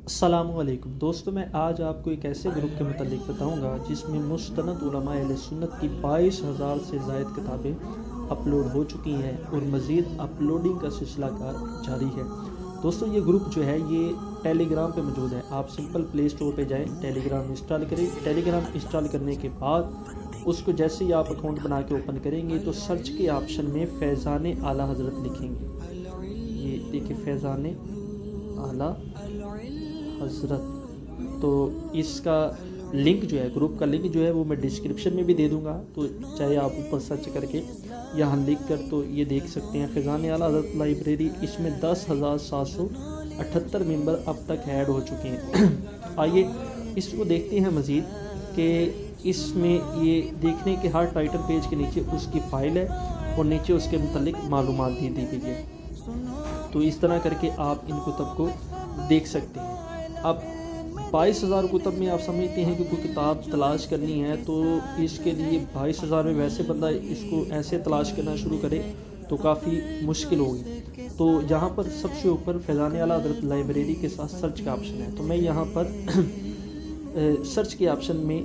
السلام علیکم دوستو، میں آج آپ کو ایک ایسے گروپ کے متعلق بتاؤں گا جس میں مستند علماء اہل سنت کی 22,000 سے زائد کتابیں اپلوڈ ہو چکی ہیں اور مزید اپلوڈنگ کا سلسلہ کار جاری ہے۔ دوستو، یہ گروپ جو ہے یہ ٹیلی گرام پہ موجود ہے۔ آپ سمپل پلے اسٹور پہ جائیں، ٹیلی گرام انسٹال کریں۔ ٹیلی گرام انسٹال کرنے کے بعد اس کو جیسے ہی آپ اکاؤنٹ بنا کے اوپن کریں گے تو سرچ کے آپشن میں فیضان اعلیٰ حضرت لکھیں گے۔ یہ دیکھیں، فیضان اعلیٰ حضرت، تو اس کا لنک جو ہے، گروپ کا لنک جو ہے وہ میں ڈسکرپشن میں بھی دے دوں گا، تو چاہے آپ اوپر سرچ کر کے یہاں لکھ کر تو یہ دیکھ سکتے ہیں۔ فیضان اعلیٰ حضرت لائبریری، اس میں 10,778 ممبر اب تک ایڈ ہو چکے ہیں۔ آئیے اس کو دیکھتے ہیں مزید کہ اس میں یہ دیکھنے کے ہر ٹائٹل پیج کے نیچے اس کی فائل ہے اور نیچے اس کے متعلق معلومات دی گئی ہے۔ تو اس طرح کر کے آپ ان کتب کو دیکھ سکتے ہیں۔ اب 22,000 کتب میں آپ سمجھتے ہیں کہ کوئی کتاب تلاش کرنی ہے تو اس کے لیے 22,000 میں ویسے بندہ اس کو ایسے تلاش کرنا شروع کرے تو کافی مشکل ہوگی۔ تو یہاں پر سب سے اوپر فیضان اعلیٰ حضرت لائبریری کے ساتھ سرچ کا آپشن ہے، تو میں یہاں پر سرچ کے آپشن میں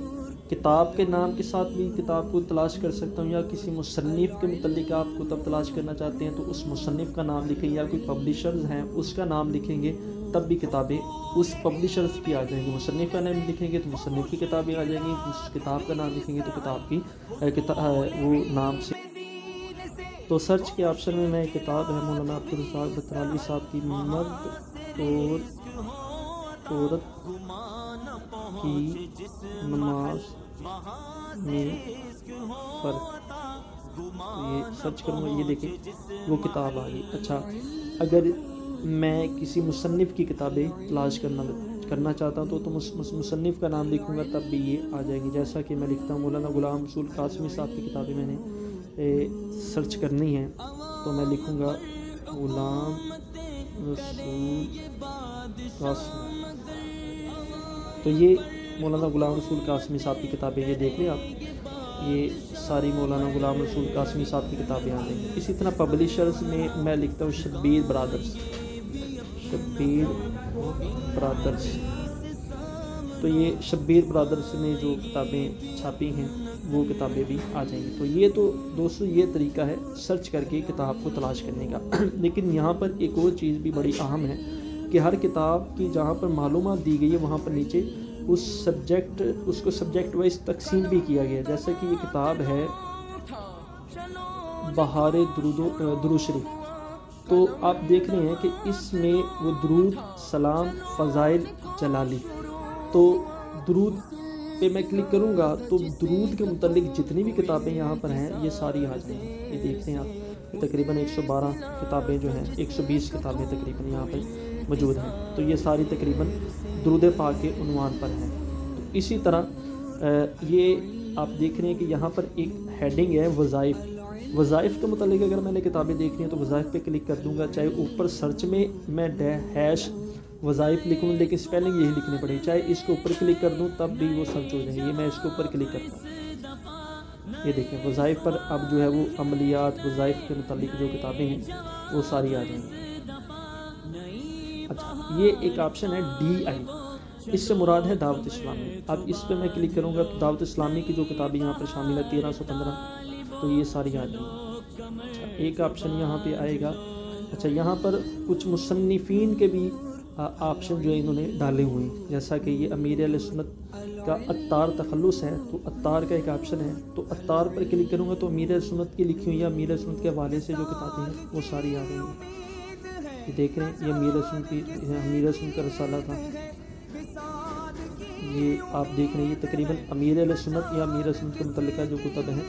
کتاب کے نام کے ساتھ بھی کتاب کو تلاش کر سکتا ہوں، یا کسی مصنف کے متعلق آپ کتاب تلاش کرنا چاہتے ہیں تو اس مصنف کا نام لکھیں، یا کوئی پبلیشرز ہیں اس کا نام لکھیں گے تب بھی کتابیں اس پبلیشرز کی آ جائیں گی۔ مصنف کا نام لکھیں گے تو مصنف کی کتابیں آ جائیں گی، اس کتاب کا نام لکھیں گے تو کتاب کی وہ نام سے۔ تو سرچ کے آپشن میں میں کتاب ہے مولانا عبدالرزاق بطرالی صاحب کی مرد اور عورت کی نماز میں فرق، یہ سرچ کروں گا، یہ دیکھیں وہ کتاب آ گئی۔ اچھا، اگر میں کسی مصنف کی کتابیں تلاش کرنا چاہتا ہوں تو مصنف کا نام لکھوں گا تب بھی یہ آ جائے گی۔ جیسا کہ میں لکھتا ہوں مولانا غلام رسول قاسمی صاحب کی کتابیں میں نے سرچ کرنی ہے تو میں لکھوں گا غلام رسول قاسمی، تو یہ مولانا غلام رسول قاسمی صاحب کی کتابیں، یہ دیکھ لیں آپ، یہ ساری مولانا غلام رسول قاسمی صاحب کی کتابیں آ جائیں گی۔ اسی طرح پبلیشرز میں میں لکھتا ہوں شبیر برادرز، تو یہ شبیر برادرز نے جو کتابیں چھاپی ہیں وہ کتابیں بھی آ جائیں گی۔ تو یہ تو دوستو یہ طریقہ ہے سرچ کر کے کتاب کو تلاش کرنے کا۔ لیکن یہاں پر ایک اور چیز بھی بڑی اہم ہے کہ ہر کتاب کی جہاں پر معلومات دی گئی ہے وہاں پر نیچے اس کو سبجیکٹ وائز تقسیم بھی کیا گیا ہے۔ جیسا کہ یہ کتاب ہے بہار درود شریف، تو آپ دیکھ رہے ہیں کہ اس میں وہ درود، سلام، فضائل جلالی، تو درود پہ میں کلک کروں گا تو درود کے متعلق جتنی بھی کتابیں یہاں پر ہیں یہ ساری آ جائیں گی۔ یہ دیکھتے ہیں آپ، تقریباً 112 کتابیں جو ہیں، 120 کتابیں تقریباً یہاں پہ موجود ہیں، تو یہ ساری تقریباً درود پاک کے عنوان پر ہیں۔ تو اسی طرح یہ آپ دیکھ رہے ہیں کہ یہاں پر ایک ہیڈنگ ہے وظائف کے متعلق۔ اگر میں نے کتابیں دیکھنی ہیں تو وظائف پہ کلک کر دوں گا، چاہے اوپر سرچ میں میں # وظائف لکھوں لیکن سپیلنگ یہی لکھنی پڑے گی، چاہے اس کے اوپر کلک کر دوں تب بھی وہ سرچ ہو جائیں گے۔ یہ میں اس کے اوپر کلک کرتا ہوں، یہ دیکھیں وظائف پر اب جو ہے وہ عملیات وظائف کے متعلق جو کتابیں ہیں وہ ساری آ جائیں گی۔ اچھا، یہ ایک آپشن ہے DI، اس سے مراد ہے دعوت اسلامی۔ اب اس پہ میں کلک کروں گا تو دعوت اسلامی کی جو کتابیں یہاں پر شامل ہے 1315، تو یہ ساری آ جائیں گی۔ اچھا، ایک آپشن یہاں پہ آئے گا۔ اچھا، یہاں پر کچھ مصنفین کے بھی آپشن جو انہوں نے ڈالے ہوئے ہیں، جیسا کہ یہ امیر اہل سنت کا عطار تخلص ہے، تو عطار کا ایک آپشن ہے، تو عطار پر کلک کروں گا تو امیر اہل سنت کی لکھی ہوئی یا امیر اہل سنت کے حوالے سے جو کتابیں ہیں وہ ساری آ رہی ہیں۔ یہ دیکھ رہے ہیں، یہ امیر اہل سنت کا رسالہ تھا، یہ آپ دیکھ رہے ہیں، یہ تقریباً امیر اہل سنت یا امیر اہل سنت کے متعلقہ جو کتب ہیں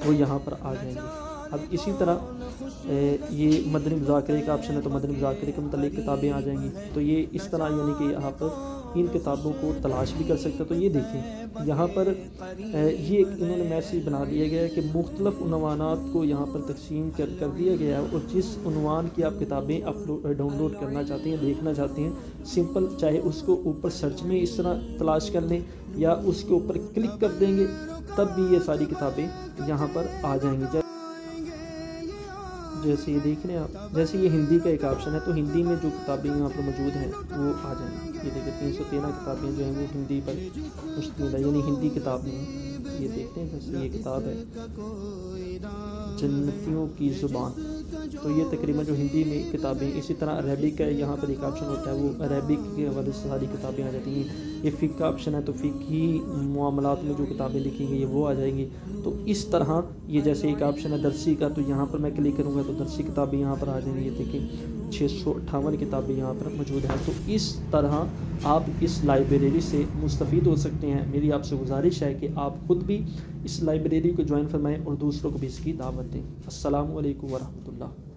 وہ یہاں پر آ جائیں گی۔ اب اسی طرح یہ مدنی مذاکرے کا آپشن ہے، تو مدنی مذاکرے کے متعلق کتابیں آ جائیں گی۔ تو یہ اس طرح یعنی کہ یہاں پر ان کتابوں کو تلاش بھی کر سکتے ہیں۔ تو یہ دیکھیں یہاں پر یہ انہوں نے میسیج بنا دیا گیا ہے کہ مختلف عنوانات کو یہاں پر تقسیم کر دیا گیا ہے، اور جس عنوان کی آپ کتابیں ڈاؤن لوڈ کرنا چاہتے ہیں، دیکھنا چاہتے ہیں، سمپل چاہے اس کو اوپر سرچ میں اس طرح تلاش کر لیں یا اس کے اوپر کلک کر دیں گے تب بھی یہ ساری کتابیں یہاں پر آ جائیں گی۔ جیسے یہ دیکھ رہے ہیں آپ، جیسے یہ ہندی کا ایک آپشن ہے، تو ہندی میں جو کتابیں یہاں پر موجود ہیں وہ آ جائیں گی۔ یہ دیکھیں 313 کتابیں جو ہیں وہ ہندی پر مشتمل ہے، یعنی ہندی کتاب نہیں ہے۔ یہ دیکھتے ہیں جیسے یہ کتاب ہے جنتیوں کی زبان، تو یہ تقریباً جو ہندی میں کتابیں، اسی طرح عربک کا یہاں پر ایک آپشن ہوتا ہے، وہ عربک کے حوالے سے ساری کتابیں آ جاتی ہیں۔ یہ فقہ کا آپشن ہے، تو فقہی معاملات میں جو کتابیں لکھی گئی ہیں وہ آ جائیں گی۔ تو اس طرح یہ جیسے ایک آپشن ہے درسی کا، تو یہاں پر میں کلک کروں گا تو درسی کتابیں یہاں پر آ جائیں گی۔ یہ دیکھیں 658 کتابیں یہاں پر موجود ہیں۔ تو اس طرح آپ اس لائبریری سے مستفید ہو سکتے ہیں۔ میری آپ سے گزارش ہے کہ آپ خود بھی اس لائبریری کو جوائن فرمائیں اور دوسروں کو بھی اس کی دعوت دیں۔ السلام علیکم ورحمۃ اللہ۔